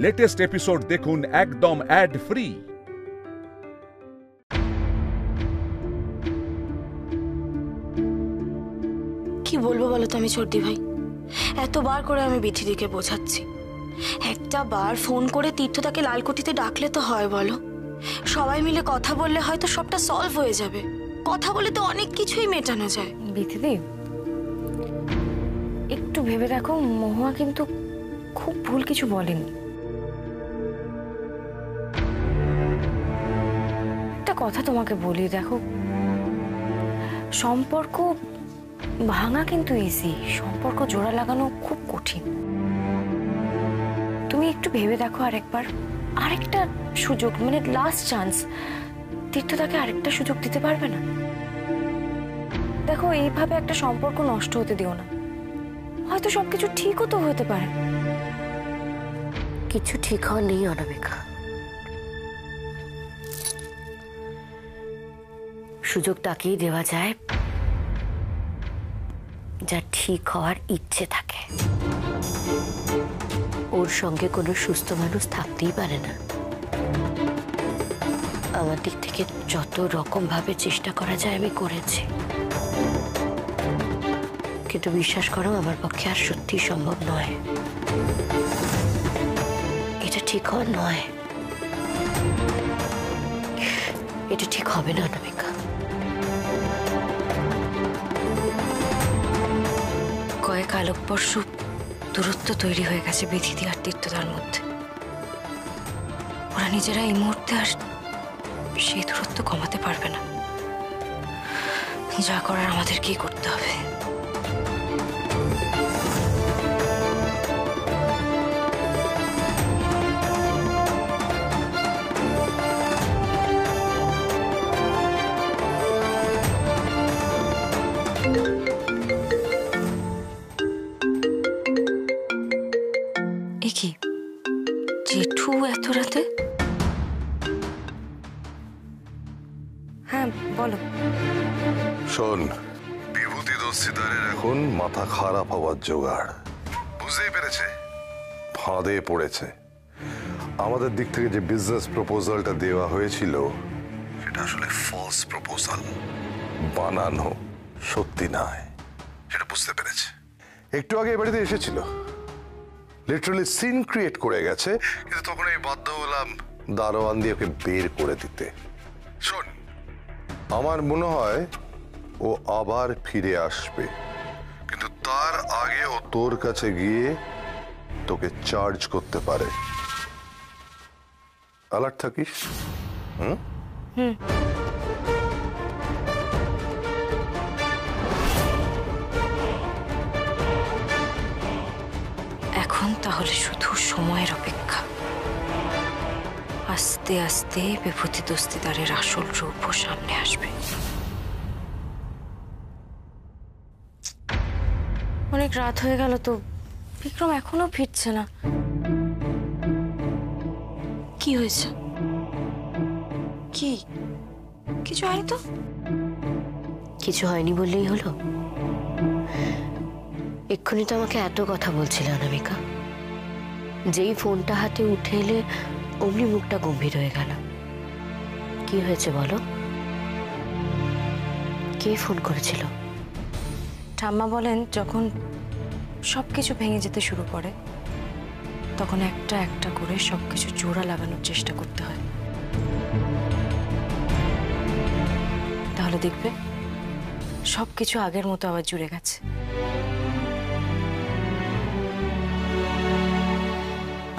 Latest episode দেখুন একদম add free. কি বলবো বলো তো আমি চর্দি ভাই, এতবার করে আমি বিথিদিকে বোঝাচ্ছি, একটা বার ফোন করে তীর্থদাকে লালকুঠিতে ডাকলে তো হয় বলো, সবাই মিলে কথা বললে হয়তো সবটা সলভ হয়ে যাবে। কথা বলে তো অনেক কিছুই মেটানো যায়। বিথিদি একটু ভেবে দেখো, মহুয়া কিন্তু খুব ভুল কিছু বলেনি। একটা কথা তোমাকে বলি, দেখো সম্পর্ক ভাঙা কিন্তু ইজি, সম্পর্ক জোড়া লাগানো খুব কঠিন। তুমি একটু ভেবে দেখো আরেকবার, আরেকটা সুযোগ, মানে লাস্ট চান্স। তীর্থদাকে আরেকটা সুযোগ দিতে পারবে না? দেখো এইভাবে একটা সম্পর্ক নষ্ট হতে দিও না, হয়তো সবকিছু ঠিকও তো হতে পারে। কিছু ঠিক হওয়া নেই অনামিকা, সুযোগ তাকেই দেওয়া যায় যা ঠিক হওয়ার ইচ্ছে থাকে। ওর সঙ্গে কোনো সুস্থ মানুষ থাকতেই পারে না। আমার দিক থেকে যত রকম ভাবে চেষ্টা করা যায় আমি করেছি, কিন্তু বিশ্বাস করো আমার পক্ষে আর সত্যি সম্ভব নয়। এটা ঠিক হওয়ার নয়, এটা ঠিক হবে না অনামিকা। কয়েক আলোকবর্ষ দূরত্ব তৈরি হয়ে গেছে বিথিদি আর তীর্থদার মধ্যে। ওরা নিজেরা এই মুহূর্তে আর সেই দূরত্ব কমাতে পারবে না। যা করার আমাদেরকেই করতে হবে। কি জেঠু এত রাতে? হ্যাঁ বলো। শোন, বিভূতি দস্তিদারের এখন মাথা খারাপ হওয়ার জোগাড়, বুঝতেই পেরেছে ফাঁদে পড়েছে। আমাদের দিক থেকে যে বিজনেস প্রপোজালটা দেওয়া হয়েছিল সেটা আসলে ফলস প্রপোজাল, বানানো, সত্যি নয়, সেটা বুঝতে পেরেছে। একটু আগে এ বাড়িতে এসেছিল, লিটারালি সিন ক্রিয়েট করে গেছে, কিন্তু তখন আমি বাধ্য হলাম দারোয়ান দিয়ে ওকে বের করে দিতে। শোন, আমার মনে হয় ও আবার ফিরে আসবে, কিন্তু তার আগে ও তোর কাছে গিয়ে তোকে চার্জ করতে পারে। অ্যালার্ট থাকিস। এখন তাহলে শুধু সময়ের অপেক্ষা। আস্তে আস্তে বিভূতি দস্তিদারের আসল রূপ সামনে আসবে। অনেক রাত হয়ে গেল তো, বিক্রম এখনো ফিরছে না। কি হয়েছে? কি কিছু হয়নি তো? কিছু হয়নি বললেই হলো? এক্ষুনি তো আমাকে এত কথা বলছিলে অনামিকা, যেই ফোনটা হাতে উঠে এলে অমনি মুখটা গম্ভীর হয়ে গেল। কি হয়েছে বলো? কে ফোন করেছিল? ঠাম্মা বলেন যখন সবকিছু ভেঙে যেতে শুরু করে তখন একটা একটা করে সবকিছু জোড়া লাগানোর চেষ্টা করতে হয়, তাহলে দেখবে সবকিছু আগের মতো আবার জুড়ে গেছে।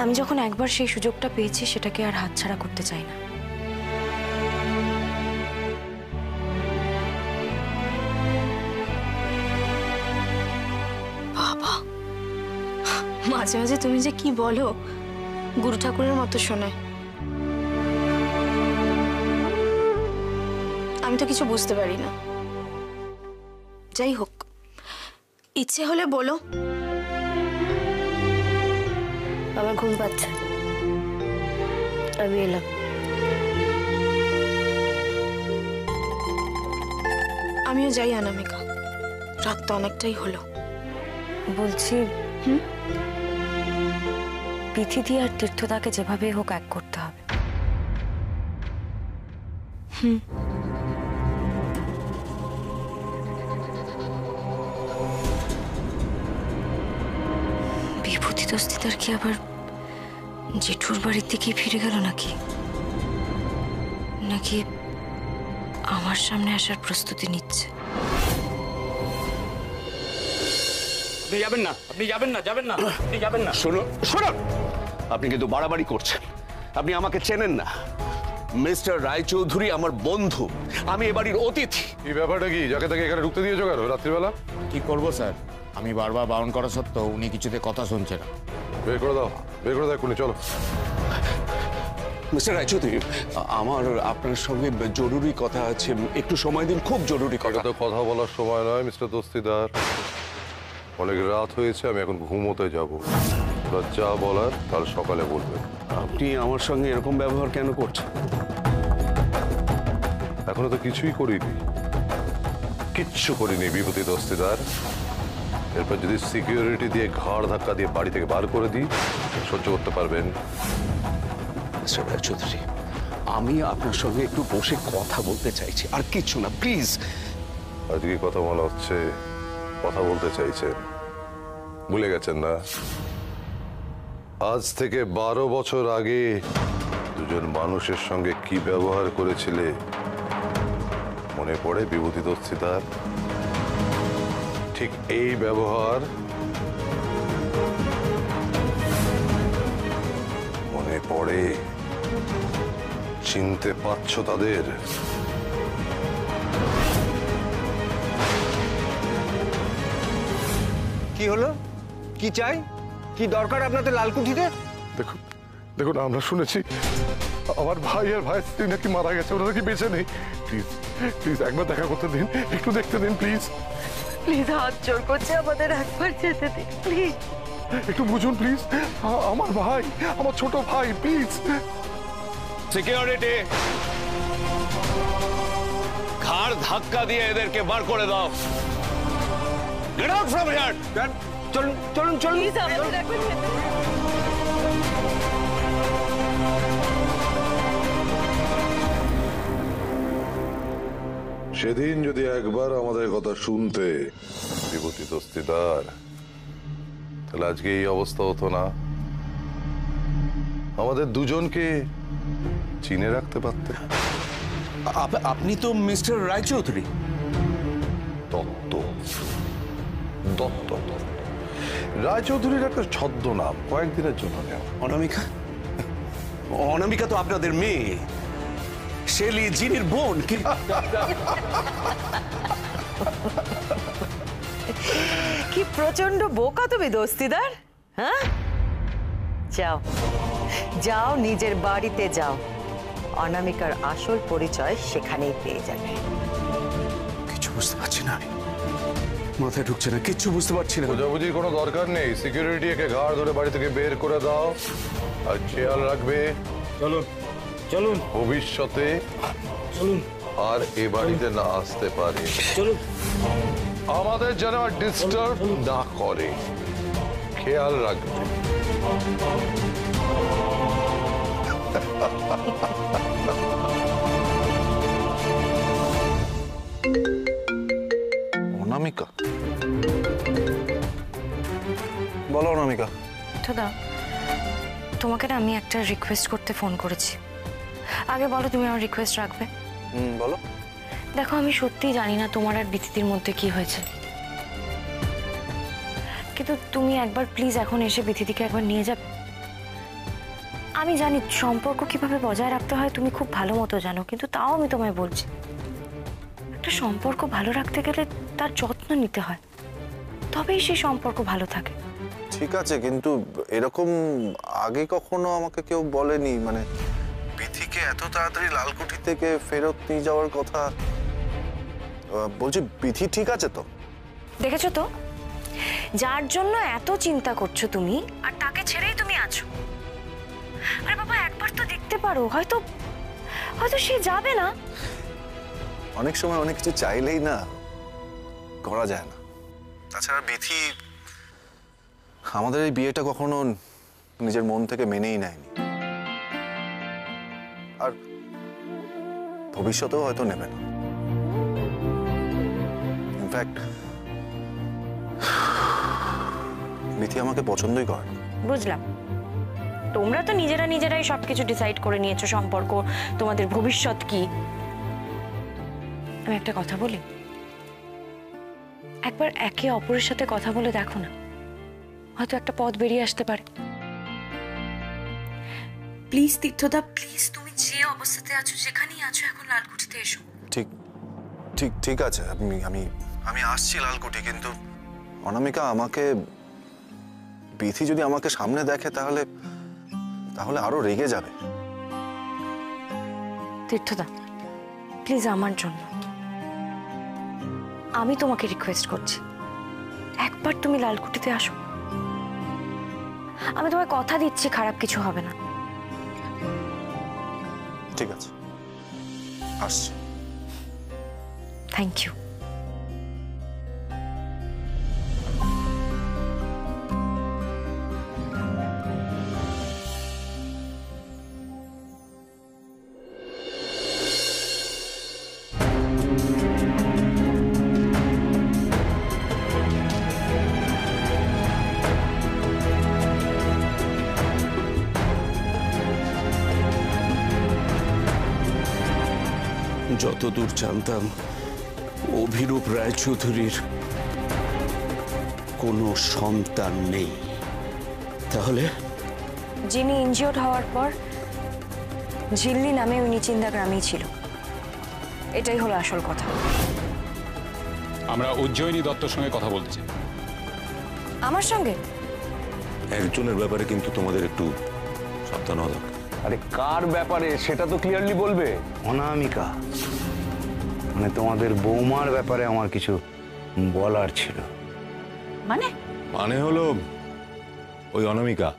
আমি যখন একবার সেই সুযোগটা পেয়েছি সেটাকে আর হাতছাড়া করতে চাই না। বাবা, মাঝে মাঝে তুমি যে কি বলো, গুরু ঠাকুরের মতো শোনায়। আমি তো কিছু বুঝতে পারি না। যাই হোক, ইচ্ছে হলে বলো। আমার ঘুম পাচ্ছে, আমি এলাম। আমিও যাই অনামিকা, রাত তো অনেকটাই হলো। বলছি বিথিদি আর তীর্থদাকে যেভাবে হোক এক করতে হবে। বিভূতি দস্তিদার কি আবার জেঠুর বাড়ির দিকেই ফিরে গেল নাকি নাকি আমার সামনে আসার প্রস্তুতি নিচ্ছে? আপনি যাবেন না, আপনি যাবেন না, যাবেন না, আপনি যাবেন না। শুনুন শুনুন, আপনি কিন্তু বাড়াবাড়ি করছেন। আপনি আমাকে চেনেন না। মিস্টার রায়চৌধুরী আমার বন্ধু, আমি এ বাড়ির অতিথি। এই ব্যাপারটা কি? যাকে তাকে এখানে ঢুকতে দিয়েছো কেন রাত্রিবেলা? কি করবো স্যার, আমি বারবার বারণ করা সত্ত্বেও উনি কিছুতে কথা শুনছে না। বের করে দাও, বের করে দাও এক্ষুনি, চলো। মিস্টার রায়চৌধুরী, আমার আপনার সঙ্গে জরুরি কথা আছে, একটু সময় দিন, খুব জরুরি কথা। এটা তো কথা বলার সময় নয় মিস্টার দস্তিদার, অনেক রাত হয়েছে, আমি এখন ঘুমোতে যাব। যা বলার কাল সকালে বলবেন। আপনি আমার সঙ্গে এরকম ব্যবহার কেন করছেন? এখনো তো কিছুই করিনি, কিচ্ছু করিনি বিভূতি দস্তিদার। এরপর যদি সিকিউরিটি দিয়ে ঘাড় ধাক্কা দিয়ে বাড়ি থেকে বার করে দিই, সহ্য করতে পারবেন? মিস্টার রায়চৌধুরী, আমি আপনার সঙ্গে একটু বসে কথা বলতে চাইছি, আর কিচ্ছু না, প্লিজ। আজকে কথা বলা হচ্ছে, কথা বলতে চাইছেন, ভুলে গেছেন না? আজ থেকে 12 বছর আগে দুজন মানুষের সঙ্গে কি ব্যবহার করেছিলে মনে পড়ে বিভূতি দস্তিদার? ঠিক এই ব্যবহার মনে পড়ে? চিনতে পারছো তাদের? কি হলো? কি চাই? কি দরকার আপনাদের লালকুঠিতে? দেখুন দেখুন, আমরা শুনেছি আমার ভাই আর ভাইয়ের স্ত্রী নাকি মারা গেছে, ওরা নাকি বেঁচে নেই। প্লিজ প্লিজ একবার দেখা করতে দিন, একটু দেখতে দিন প্লিজ। প্লিজ হাত জোর করছে, আমাদের একবার যেতে দিন প্লিজ। একটু বুঝুন প্লিজ, আমার ভাই, আমার ছোট ভাই, প্লিজ। সিকিউরিটি, ঘাড় ধাক্কা দিয়ে এদেরকে বার করে দাও। Get out from here. চলুন চলুন চলুন। সেদিন যদি একবার আমাদের কথা শুনতে বিভূতি দস্তিদার, তাহলে আজকে এই অবস্থা হতো না। আমাদের দুজনকে চিনে রাখতে পারতে। আপনি তো মিস্টার রায়চৌধুরী। দত্ত, দত্ত, রায়চৌধুরীর একটা ছদ্মনাম, কয়েকদিনের জন্য নেওয়া। অনামিকা, অনামিকা তো আপনাদের মেয়ে, শেলি জিনির বোন। কি প্রচন্ড বোকা তুমি দস্তিদার, হ্যাঁ? যাও যাও, নিজের বাড়িতে যাও, অনামিকার আসল পরিচয় সেখানেই পেয়ে যাবে। কিছু বুঝতে পারছি না, আমি মাথায় ঢুকছে না, কিচ্ছু বুঝতে পারছি না। বোঝাবুঝির কোনো দরকার নেই, সিকিউরিটি একে ঘাড় ধরে বাড়ি থেকে বের করে দাও, আর খেয়াল রাখবে চলুন চলুন ভবিষ্যতে চলুন, আর এ বাড়িতে না আসতে পারে, চলুন। আমাদের যেন ডিস্টার্ব না করে, খেয়াল রাখবে। অনামিকা, বলো অনামিকা। দাদা, তোমাকে না আমি একটা রিকোয়েস্ট করতে ফোন করেছি। আগে বলো, তুমি আমার রিকোয়েস্ট রাখবে? বলো। দেখো, আমি সত্যিই জানি না তোমার আর বিথিতির মধ্যে কি হয়েছে, কিন্তু তুমি একবার প্লিজ এখন এসে বিথিতিকে একবার নিয়ে যাবে। আমি জানি সম্পর্ক কিভাবে বজায় রাখতে হয় তুমি খুব ভালো মতো জানো, কিন্তু তাও আমি তোমায় বলছি, একটা সম্পর্ক ভালো রাখতে গেলে তার যত্ন নিতে হয়, তবেই সেই সম্পর্ক ভালো থাকে। ঠিক আছে, কিন্তু এরকম আগে কখনো আমাকে কেউ বলেনি, মানে বিথিকে এত তাড়াতাড়ি লালকুঠি থেকে ফেরত নিয়ে যাওয়ার কথা। বলছি, বিথি ঠিক আছে তো? দেখেছো তো, যার জন্য এত চিন্তা করছো তুমি, আর তাকে ছেড়েই তুমি আছো। আরে বাবা, একবার তো দেখতে পারো, হয়তো হয়তো সে যাবে না। অনেক সময় অনেক কিছু চাইলেই না করা যায় না। তাছাড়া বিথি আমাদের এই বিয়েটা কখনো নিজের মন থেকে মেনেই নেয়নি, আর ভবিষ্যতেও হয়তো নেবে না। ইনফ্যাক্ট বিথি আমাকে পছন্দই করে না। বুঝলাম, তোমরা তো নিজেরাই সবকিছু ডিসাইড করে নিয়েছো, সম্পর্ক, তোমাদের ভবিষ্যৎ কি। আমি একটা কথা বলি, একবার একে অপরের সাথে কথা বলে দেখো না, হয়তো একটা পথ বেরিয়ে আসতে পারে। প্লিজ তীর্থদা, প্লিজ, তুমি যে অবস্থাতে আছো, যেখানেই আছো, এখন লালকুঠিতে এসো। ঠিক ঠিক ঠিক আছে, আমি আসছি লালকুঠি, কিন্তু অনামিকা, আমাকে বিথি যদি আমাকে সামনে দেখে তাহলে আরো রেগে যাবে। তীর্থদা, প্লিজ আমার জন্য আমি তোমাকে রিকোয়েস্ট করছি, একবার তুমি লালকুঠিতে আসো। আমি তোমায় কথা দিচ্ছি, খারাপ কিছু হবে না। ঠিক আছে, আসছি। Thank you. যতদূর জানতাম অভিরূপ রায়চৌধুরীর কোনো সন্তান নেই, তাহলে যিনি ইনজিওর্ড হওয়ার পর ঝিল্লি নামে ওই নিচিন্দা গ্রামেই ছিল, এটাই হলো আসল কথা। আমরা উজ্জয়িনী দত্তর সঙ্গে কথা বলতে চাই। আমার সঙ্গে? একজনের ব্যাপারে কিন্তু তোমাদের একটু সাবধান হওয়া দরকার। আরে কার ব্যাপারে সেটা তো ক্লিয়ারলি বলবে। অনামিকা, মানে তোমাদের বৌমার ব্যাপারে আমার কিছু বলার ছিল। মানে হলো ওই অনামিকা,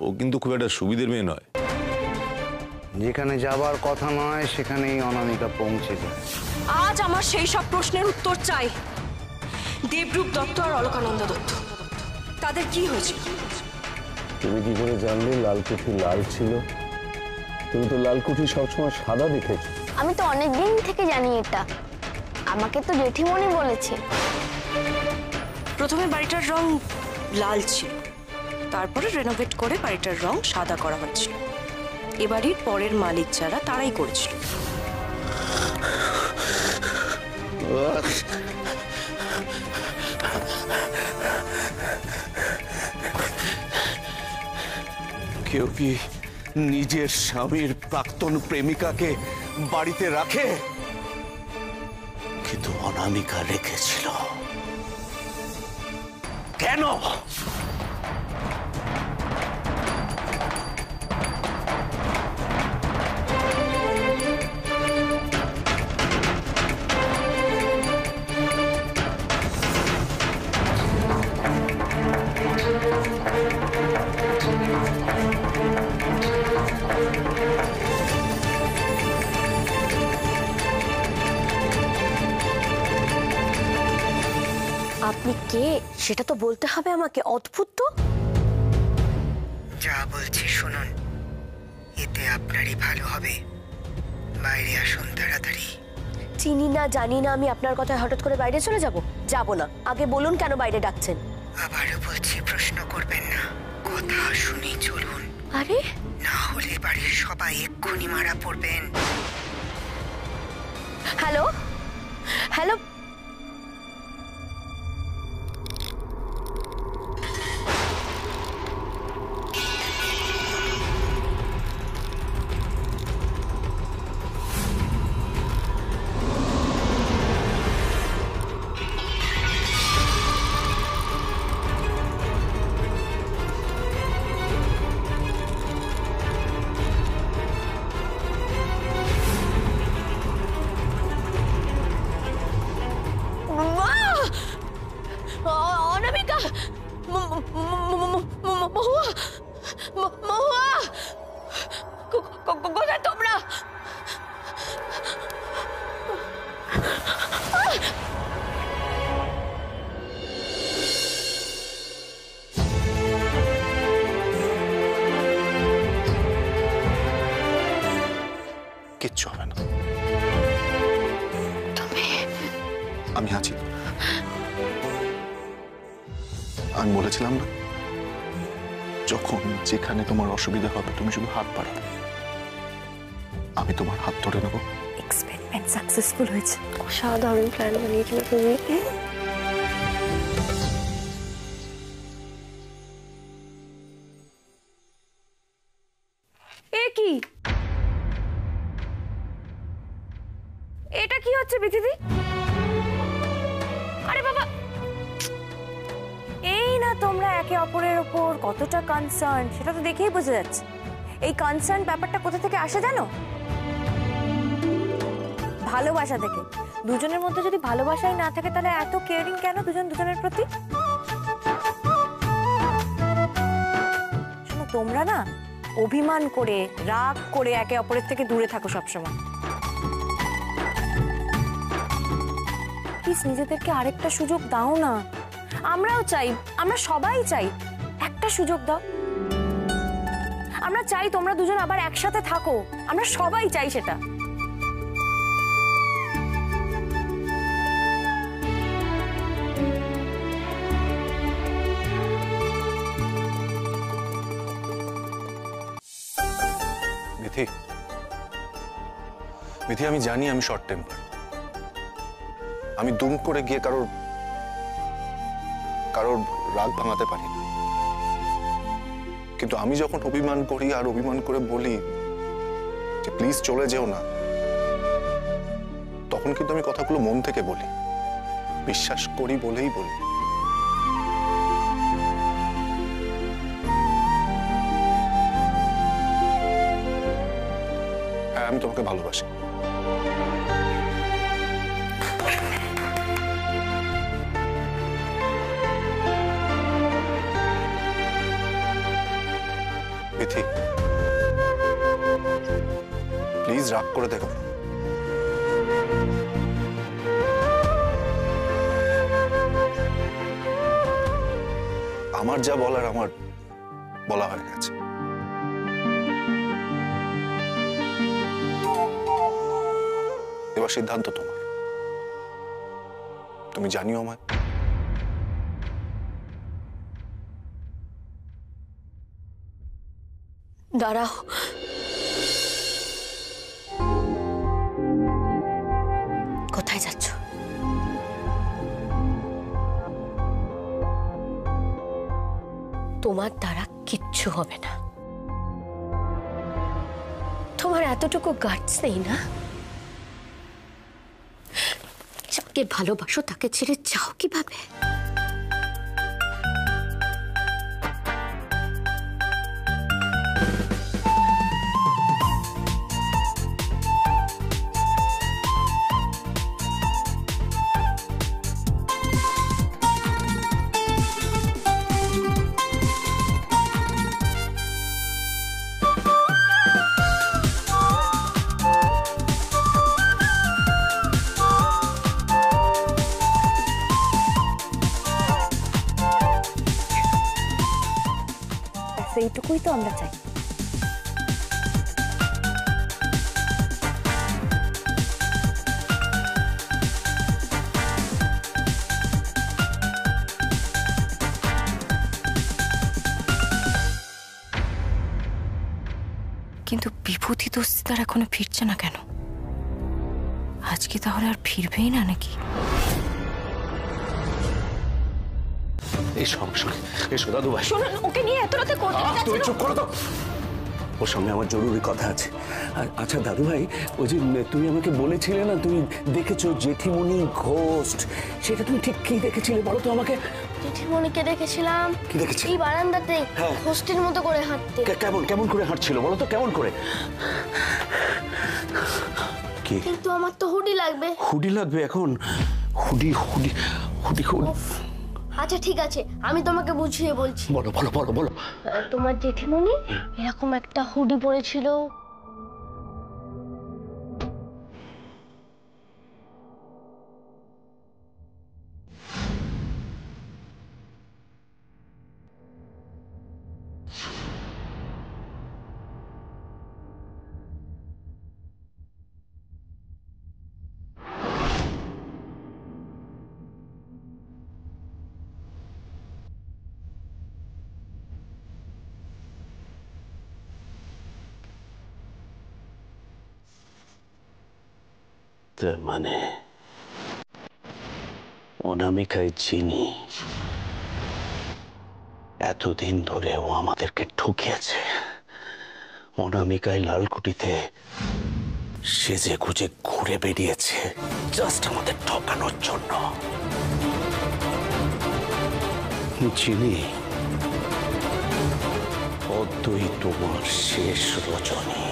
ও কিন্তু খুব একটা সুবিধের মেয়ে নয়। যেখানে যাবার কথা নয় সেখানেই অনামিকা পৌঁছে যায়। আজ আমার সেই সব প্রশ্নের উত্তর চাই। দেবরূপ দত্ত আর অলকানন্দ দত্ত, তাদের কি হয়েছিল? তুমি কি করে জানলে লালকুঠি লাল ছিল? তুমি তো লালকুঠি সবসময় সাদা দেখেছো। আমি তো অনেক দিন থেকে জানি এটা, আমাকে তো জেঠিমণি বলেছে। প্রথমে বাড়িটার রং লাল ছিল, তারপরে রেনোভেট করে বাড়িটার রং সাদা করা হয়েছিল। এ বাড়ির পরের মালিক যারা, তারাই করেছিল। কেউ কি নিজের স্বামীর প্রাক্তন প্রেমিকাকে বাড়িতে রাখে? কিন্তু অনামিকা রেখেছিল। কেন? আপনি কে সেটা তো বলতে হবে আমাকে। অদ্ভুত তো। যা বলছি শুনুন, এতে আপনারই ভালো হবে। বাইরে আসুন তাড়াতাড়ি। চিনি না জানি না, আমি আপনার কথায় হঠাৎ করে বাইরে চলে যাব? যাব না। আগে বলুন কেন বাইরে ডাকছেন। আবারও বলছি, প্রশ্ন করবেন না, কথা শুনি চলুন। আরে না হলে বাড়ির সবাই এক্ষুনি মারা পড়বেন। হ্যালো হ্যালো, কিচ্ছু হবে না। আমি আছি। আমি বলেছিলাম না, যখন যেখানে তোমার অসুবিধা হবে তুমি শুধু হাত বাড়াবে, আমি তোমার হাত ধরে নেবো। এক্সপেরিমেন্ট সাকসেসফুল হয়েছে। অসাধারণ প্ল্যান বানিয়েছিল তুমি। এ কি, এটা কি হচ্ছে বিথিদি? আরে বাবা, এই না তোমরা একে অপরের উপর কতটা কনসার্ন সেটা তো দেখেই বোঝা যাচ্ছে। এই কনসার্ন ব্যাপারটা কোথা থেকে আসে জানো? ভালোবাসা থেকে। দুজনের মধ্যে যদি ভালোবাসাই না থাকে তাহলে এত কেয়ারিং কেন দুজন দুজনের প্রতি? শোনো, তোমরা না অভিমান করে রাগ করে একে অপরের থেকে দূরে থাকো সবসময়। প্লিজ নিজেদেরকে আরেকটা সুযোগ দাও না। আমরাও চাই, আমরা সবাই চাই, একটা সুযোগ দাও। আমরা চাই তোমরা দুজন আবার একসাথে থাকো, আমরা সবাই চাই সেটা। মিথি, মিথি, আমি জানি আমি শর্ট টেম্পার। আমি দুম করে গিয়ে কারোর রাগ ভাঙাতে পারি না। কিন্তু আমি যখন অভিমান করি আর অভিমান করে বলি যে প্লিজ চলে যেও না, তখন কিন্তু আমি কথাগুলো মন থেকে বলি, বিশ্বাস করি বলেই বলি। হ্যাঁ, আমি তোমাকে ভালোবাসি। মিথি, প্লিজ রাগ করে দেখো। আমার যা বলার আমার বলা হয়ে গেছে। এবার সিদ্ধান্ত তোমার। তুমি জানিও আমায়। দাঁড়াও, কোথায় যাচ্ছ? তোমার দ্বারা কিচ্ছু হবে না। তোমার এতটুকু গাটস নেই না? যাকে ভালোবাসো তাকে ছেড়ে যাও কিভাবে? এইটুকুই তো আমরা চাই। কিন্তু বিভূতি দস্তিদার এখনো ফিরছে না কেন? আজকে তাহলে আর ফিরবেই না নাকি? এসো দাদু ভাই। শুনুন, ওকে নিয়ে এত রাতে কোথায় যাচ্ছেন? তুমি চুপ করো তো। ওর সঙ্গে আমার জরুরি কথা আছে। আচ্ছা দাদু ভাই, ওই যে তুমি আমাকে বলেছিলে না তুমি দেখেছো জেঠিমণি ঘোস্ট, সেটা তুমি ঠিক কি দেখেছিলে বলো তো আমাকে? জেঠিমণিকে দেখেছিলাম। কি দেখেছি? এই বারান্দাতে ঘোস্টের মতো করে হাঁটতে। কেমন করে হাঁটছিল বলো তো, কেমন করে? কি? কিন্তু আমার তো হুডি লাগবে। হুডি লাগবে এখন? Hoodie hoodie hoodie hoodie. আচ্ছা ঠিক আছে, আমি তোমাকে বুঝিয়ে বলছি। বলো বলো বলো বলো। তোমার জেঠিমণি এরকম একটা হুডি পরেছিল। তার মানে অনামিকায় চিনি এতদিন ধরে ও আমাদেরকে ঠকিয়েছে। অনামিকায় লালকুটিতে সেজে গুজে ঘুরে বেরিয়েছে জাস্ট আমাদের ঠকানোর জন্য। চিনি, পদ্মই তোমার শেষ রজনী।